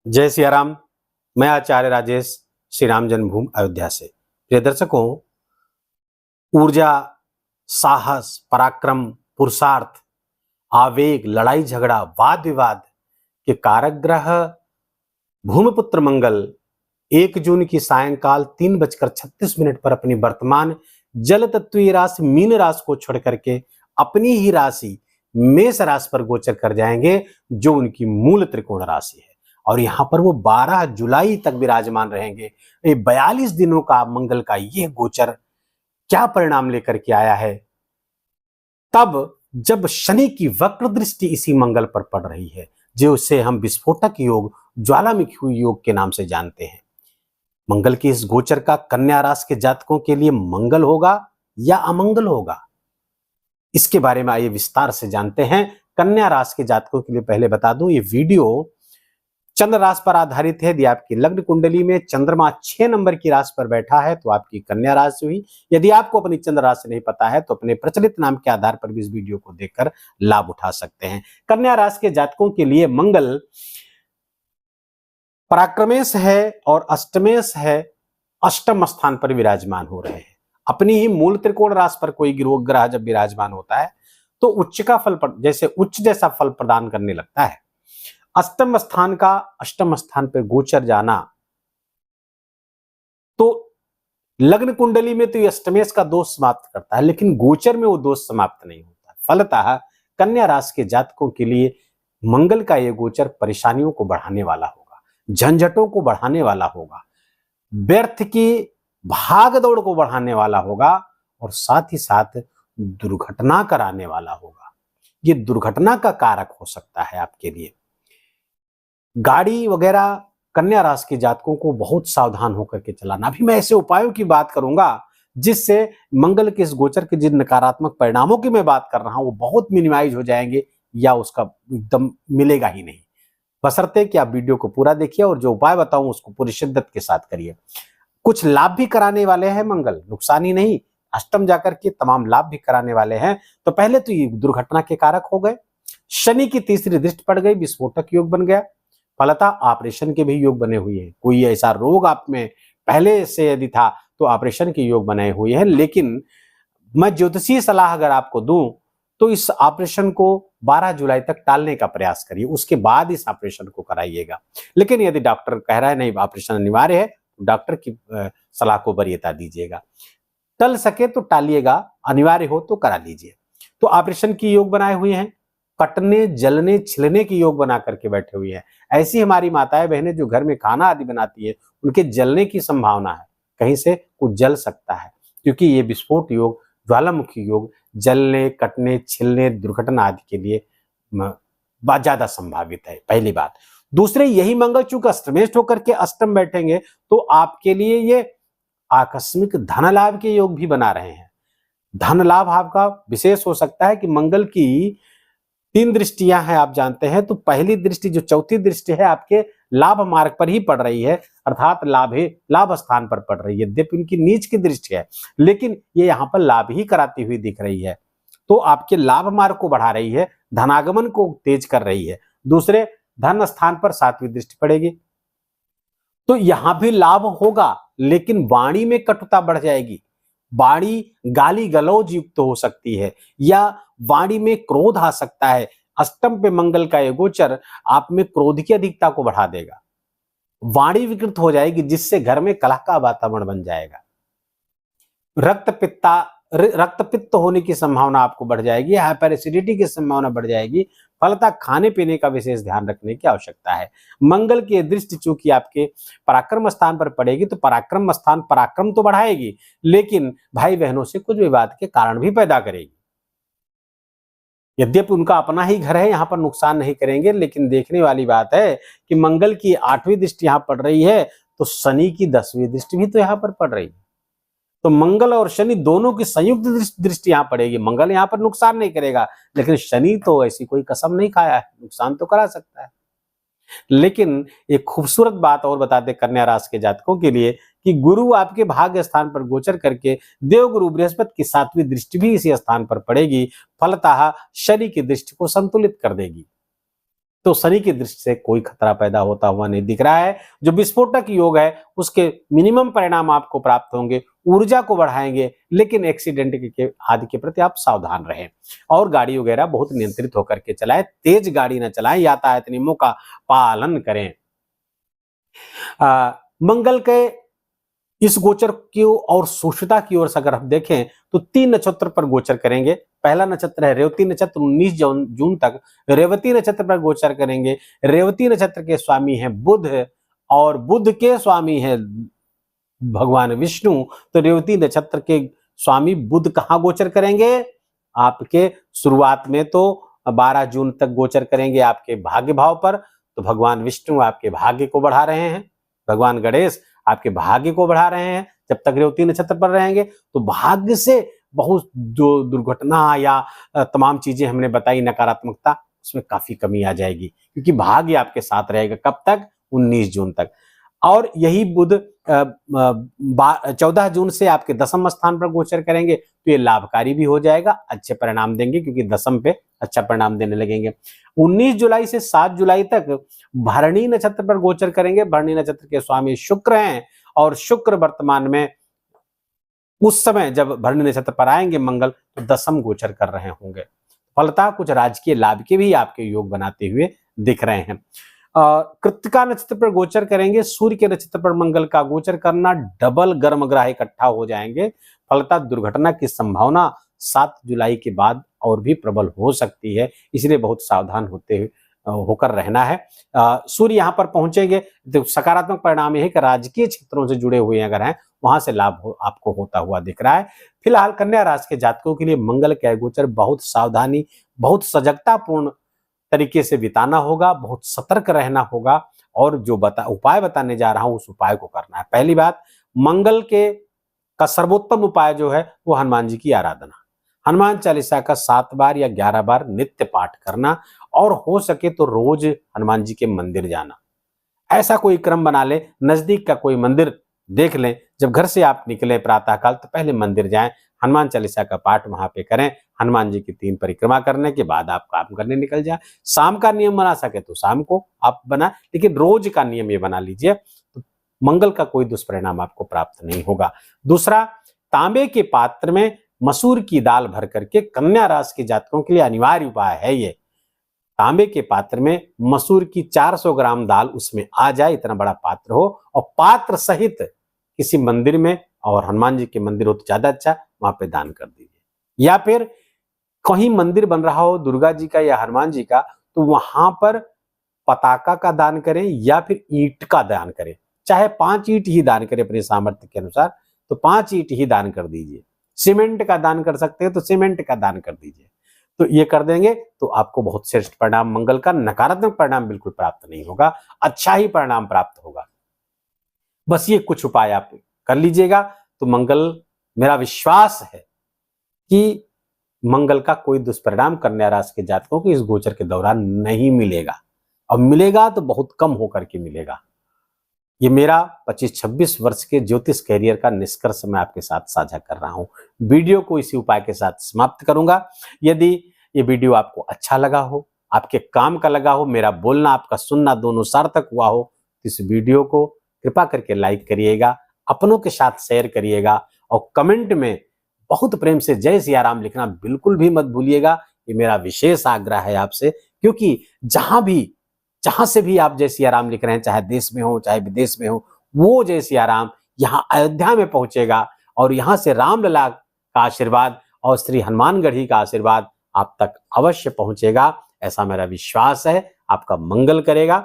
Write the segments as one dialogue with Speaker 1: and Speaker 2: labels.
Speaker 1: जय सिया राम। मैं आचार्य राजेश श्री राम जन्मभूमि अयोध्या से। प्रिय दर्शकों, ऊर्जा, साहस, पराक्रम, पुरुषार्थ, आवेग, लड़ाई झगड़ा, वाद विवाद के कारक ग्रह भूमिपुत्र मंगल 1 जून की सायंकाल 3:36 पर अपनी वर्तमान जल तत्वीय राशि मीन राशि को छोड़ करके अपनी ही राशि मेष राशि पर गोचर कर जाएंगे, जो उनकी मूल त्रिकोण राशि है। और यहाँ पर वो 12 जुलाई तक विराजमान रहेंगे। ये 42 दिनों का मंगल का ये गोचर क्या परिणाम लेकर के आया है, तब जब शनि की वक्र दृष्टि इसी मंगल पर पड़ रही है, जो उसे हम विस्फोटक योग, ज्वालामुखी योग के नाम से जानते हैं। मंगल के इस गोचर का कन्या राशि के जातकों के लिए मंगल होगा या अमंगल होगा, इसके बारे में आइए विस्तार से जानते हैं। कन्या राशि के जातकों के लिए पहले बता दूं, ये वीडियो चंद्र राशि पर आधारित है। यदि आपकी लग्न कुंडली में चंद्रमा 6 नंबर की राशि पर बैठा है तो आपकी कन्या राशि हुई। यदि आपको अपनी चंद्र राशि नहीं पता है तो अपने प्रचलित नाम के आधार पर भी इस वीडियो को देखकर लाभ उठा सकते हैं। कन्या राशि के जातकों के लिए मंगल पराक्रमेश है और अष्टमेश है, अष्टम स्थान पर विराजमान हो रहे हैं। अपनी ही मूल त्रिकोण राशि पर कोई ग्रह जब विराजमान होता है तो उच्च का फल जैसे उच्च जैसा फल प्रदान करने लगता है। अष्टम स्थान का अष्टम स्थान पर गोचर जाना तो लग्न कुंडली में तो ये अष्टमेश का दोष समाप्त करता है, लेकिन गोचर में वो दोष समाप्त नहीं होता। फलतः कन्या राशि के जातकों के लिए मंगल का ये गोचर परेशानियों को बढ़ाने वाला होगा, झंझटों को बढ़ाने वाला होगा, व्यर्थ की भाग दौड़ को बढ़ाने वाला होगा और साथ ही साथ दुर्घटना कराने वाला होगा। ये दुर्घटना का कारक हो सकता है आपके लिए। गाड़ी वगैरह कन्या राशि के जातकों को बहुत सावधान होकर के चलाना। अभी मैं ऐसे उपायों की बात करूंगा जिससे मंगल के इस गोचर के जिन नकारात्मक परिणामों की मैं बात कर रहा हूं वो बहुत मिनिमाइज हो जाएंगे या उसका एकदम मिलेगा ही नहीं, बशर्ते कि आप वीडियो को पूरा देखिए और जो उपाय बताऊं उसको पूरी शिद्दत के साथ करिए। कुछ लाभ भी कराने वाले हैं मंगल, नुकसान ही नहीं, अष्टम जाकर के तमाम लाभ भी कराने वाले हैं। तो पहले तो ये दुर्घटना के कारक हो गए। शनि की तीसरी दृष्टि पड़ गई, विस्फोटक योग बन गया। फलतः ऑपरेशन के भी योग बने हुए हैं। कोई ऐसा रोग आप में पहले से यदि था तो ऑपरेशन के योग बनाए हुए हैं। लेकिन मैं ज्योतिषीय सलाह अगर आपको दूं तो इस ऑपरेशन को 12 जुलाई तक टालने का प्रयास करिए, उसके बाद इस ऑपरेशन को कराइएगा। लेकिन यदि डॉक्टर कह रहा है नहीं ऑपरेशन अनिवार्य है, तो डॉक्टर की सलाह को वरीयता दीजिएगा। टल सके तो टालिएगा, अनिवार्य हो तो करा लीजिए। तो ऑपरेशन की योग बनाए हुए हैं, कटने, जलने, छिलने की योग बना करके बैठे हुए हैं। ऐसी हमारी माताएं बहनें जो घर में खाना आदि बनाती है, उनके जलने की संभावना है, कहीं से कुछ जल सकता है, क्योंकि ये विस्फोट योग, ज्वालामुखी योग जलने, कटने, छिलने, दुर्घटना आदि के लिए ज्यादा संभावित है। पहली बात। दूसरे, यही मंगल चूंकि अष्टमेश होकर के अष्टम बैठेंगे तो आपके लिए ये आकस्मिक धन लाभ के योग भी बना रहे हैं। धन लाभ आपका विशेष हो सकता है कि मंगल की 3 दृष्टियां हैं आप जानते हैं। तो पहली दृष्टि जो चौथी दृष्टि है आपके लाभ मार्ग पर ही पड़ रही है, अर्थात लाभ स्थान पर पड़ रही है। यद्यपि उनकी नीच की दृष्टि है लेकिन ये यहाँ पर लाभ ही कराती हुई दिख रही है, तो आपके लाभ मार्ग को बढ़ा रही है, धनागमन को तेज कर रही है। दूसरे, धन स्थान पर 7वीं दृष्टि पड़ेगी तो यहां भी लाभ होगा, लेकिन वाणी में कटुता बढ़ जाएगी। वाणी गाली गलौज युक्त हो सकती है या वाणी में क्रोध आ सकता है। अष्टम पे मंगल का ये गोचर आप में क्रोध की अधिकता को बढ़ा देगा, वाणी विकृत हो जाएगी, जिससे घर में कलह का वातावरण बन जाएगा। रक्त पित्त होने की संभावना आपको बढ़ जाएगी, हाइपर एसिडिटी की संभावना बढ़ जाएगी। फलतः खाने पीने का विशेष ध्यान रखने की आवश्यकता है। मंगल की दृष्टि चूंकि आपके पराक्रम स्थान पर पड़ेगी तो पराक्रम स्थान पराक्रम तो बढ़ाएगी, लेकिन भाई बहनों से कुछ विवाद के कारण भी पैदा करेगी। यद्यपि उनका अपना ही घर है, यहाँ पर नुकसान नहीं करेंगे, लेकिन देखने वाली बात है कि मंगल की 8वीं दृष्टि यहाँ पड़ रही है तो शनि की 10वीं दृष्टि भी तो यहाँ पर पड़ रही है। तो मंगल और शनि दोनों की संयुक्त दृष्टि यहां पड़ेगी। मंगल यहां पर नुकसान नहीं करेगा, लेकिन शनि तो ऐसी कोई कसम नहीं खाया है, नुकसान तो करा सकता है। लेकिन एक खूबसूरत बात और बता दे कन्या राशि के जातकों के लिए कि गुरु आपके भाग्य स्थान पर गोचर करके देवगुरु बृहस्पति की 7वीं दृष्टि भी इसी स्थान पर पड़ेगी। फलतः शनि की दृष्टि को संतुलित कर देगी। तो शनि की दृष्टि से कोई खतरा पैदा होता हुआ नहीं दिख रहा है। जो विस्फोटक योग है उसके मिनिमम परिणाम आपको प्राप्त होंगे, ऊर्जा को बढ़ाएंगे, लेकिन एक्सीडेंट के आदि के प्रति आप सावधान रहें और गाड़ी वगैरह बहुत नियंत्रित होकर के चलाएं, तेज गाड़ी न चलाएं, यातायात नियमों का पालन करें। मंगल के इस गोचर की और सूक्ष्मता की ओर से अगर हम देखें तो 3 नक्षत्र पर गोचर करेंगे। पहला नक्षत्र है रेवती नक्षत्र, 19 जून तक रेवती नक्षत्र पर गोचर करेंगे। रेवती नक्षत्र के स्वामी हैं बुध और बुध के स्वामी है भगवान विष्णु। तो रेवती नक्षत्र के स्वामी बुध कहाँ गोचर करेंगे? आपके शुरुआत में तो 12 जून तक गोचर करेंगे आपके भाग्य भाव पर। तो भगवान विष्णु आपके भाग्य को बढ़ा रहे हैं, भगवान गणेश आपके भाग्य को बढ़ा रहे हैं। जब तक रेवती नक्षत्र पर रहेंगे तो भाग्य से बहुत जो दुर्घटना या तमाम चीजें हमने बताई नकारात्मकता, उसमें काफी कमी आ जाएगी, क्योंकि भाग्य आपके साथ रहेगा। कब तक? 19 जून तक। और यही बुध 14 जून से आपके दसम स्थान पर गोचर करेंगे, तो ये लाभकारी भी हो जाएगा, अच्छे परिणाम देंगे, क्योंकि दसम पे अच्छा परिणाम देने लगेंगे। 19 जुलाई से 7 जुलाई तक भरणी नक्षत्र पर गोचर करेंगे। भरणी नक्षत्र के स्वामी शुक्र हैं और शुक्र वर्तमान में उस समय जब भरणी नक्षत्र पर आएंगे मंगल, तो दसम गोचर कर रहे होंगे। फलतः कुछ राजकीय लाभ के भी आपके योग बनाते हुए दिख रहे हैं। कृत्तिका नक्षत्र पर गोचर करेंगे। सूर्य के नक्षत्र पर मंगल का गोचर करना, डबल गर्म ग्रह इकट्ठा हो जाएंगे। फलतः दुर्घटना की संभावना 7 जुलाई के बाद और भी प्रबल हो सकती है, इसलिए बहुत सावधान होकर रहना है। सूर्य यहाँ पर पहुंचेंगे तो सकारात्मक परिणाम यह है कि राजकीय क्षेत्रों से जुड़े हुए अगर हैं वहां से लाभ आपको होता हुआ दिख रहा है। फिलहाल कन्या राशि के जातकों के लिए मंगल का गोचर बहुत सावधानी, बहुत सजगतापूर्ण तरीके से बिताना होगा, बहुत सतर्क रहना होगा। और जो उपाय बताने जा रहा हूं उस उपाय को करना है। पहली बात, मंगल का सर्वोत्तम उपाय जो है वो हनुमान जी की आराधना। हनुमान चालीसा का 7 बार या 11 बार नित्य पाठ करना, और हो सके तो रोज हनुमान जी के मंदिर जाना। ऐसा कोई क्रम बना ले, नजदीक का कोई मंदिर देख लें, जब घर से आप निकले प्रातःकाल तो पहले मंदिर जाएं, हनुमान चालीसा का पाठ वहां पे करें। हनुमान जी की 3 परिक्रमा करने के बाद आप काम करने निकल जाए। शाम का नियम बना सके तो शाम को आप बना, लेकिन रोज का नियम ये बना लीजिए, तो मंगल का कोई दुष्परिणाम आपको प्राप्त नहीं होगा। दूसरा, तांबे के पात्र में मसूर की दाल भर करके कन्या राशि के जातकों के लिए अनिवार्य उपाय है ये। तांबे के पात्र में मसूर की 400 ग्राम दाल उसमें आ जाए, इतना बड़ा पात्र हो, और पात्र सहित किसी मंदिर में, और हनुमान जी के मंदिर हो तो ज्यादा अच्छा, वहां पे दान कर दीजिए। या फिर कहीं मंदिर बन रहा हो दुर्गा जी का या हनुमान जी का, तो वहां पर पताका का दान करें या फिर ईंट का दान करें। चाहे 5 ईंट ही दान करें अपने सामर्थ्य के अनुसार, तो 5 ईंट ही दान कर दीजिए। सीमेंट का दान कर सकते हैं तो सीमेंट का दान कर दीजिए। तो ये कर देंगे तो आपको बहुत श्रेष्ठ परिणाम, मंगल का नकारात्मक परिणाम बिल्कुल प्राप्त नहीं होगा, अच्छा ही परिणाम प्राप्त होगा। बस ये कुछ उपाय आप कर लीजिएगा तो मंगल, मेरा विश्वास है कि मंगल का कोई दुष्परिणाम कन्या राशि के जातकों को इस गोचर के दौरान नहीं मिलेगा, और मिलेगा तो बहुत कम होकर के मिलेगा। ये मेरा 25-26 वर्ष के ज्योतिष कैरियर का निष्कर्ष मैं आपके साथ साझा कर रहा हूं। वीडियो को इसी उपाय के साथ समाप्त करूंगा। यदि ये वीडियो आपको अच्छा लगा हो, आपके काम का लगा हो, मेरा बोलना आपका सुनना दोनों सार्थक हुआ हो, तो इस वीडियो को कृपा करके लाइक करिएगा, अपनों के साथ शेयर करिएगा, और कमेंट में बहुत प्रेम से जय सिया राम लिखना बिल्कुल भी मत भूलिएगा। ये मेरा विशेष आग्रह है आपसे, क्योंकि जहां से भी आप जय सिया राम लिख रहे हैं, चाहे देश में हो चाहे विदेश में हो, वो जय सिया राम यहाँ अयोध्या में पहुंचेगा, और यहाँ से रामलला का आशीर्वाद और श्री हनुमानगढ़ी का आशीर्वाद आप तक अवश्य पहुंचेगा, ऐसा मेरा विश्वास है। आपका मंगल करेगा।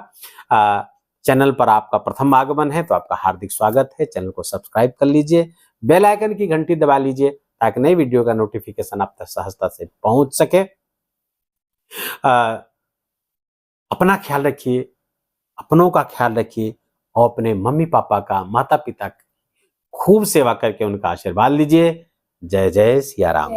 Speaker 1: चैनल पर आपका प्रथम आगमन है तो आपका हार्दिक स्वागत है। चैनल को सब्सक्राइब कर लीजिए, बेल आइकन की घंटी दबा लीजिए, ताकि नई वीडियो का नोटिफिकेशन आप तक सहजता से पहुंच सके। अपना ख्याल रखिए, अपनों का ख्याल रखिए, और अपने मम्मी पापा का, माता पिता की खूब सेवा करके उनका आशीर्वाद लीजिए। जय जय सिया राम।